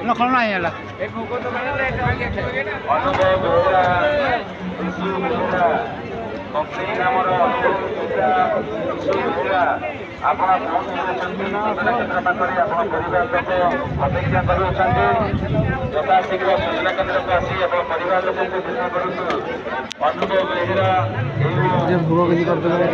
লক্ষণ নাই ହେଲା ଆପଣ କେନ୍ଦ୍ର ପାଖରେ ଆପଣ ପରିବାର ଲୋକ ଅପେକ୍ଷା କରୁଅଛନ୍ତି ଯଥାଶୀଘ୍ର ସୂଚନା କେନ୍ଦ୍ରକୁ ଆସି ଆପଣ ପରିବାର ଲୋକଙ୍କୁ ବୁଝା କରନ୍ତୁ। ଅନୁଭବ ବେହେରା ଭୋଗ କେମିତି କରିଦେବେ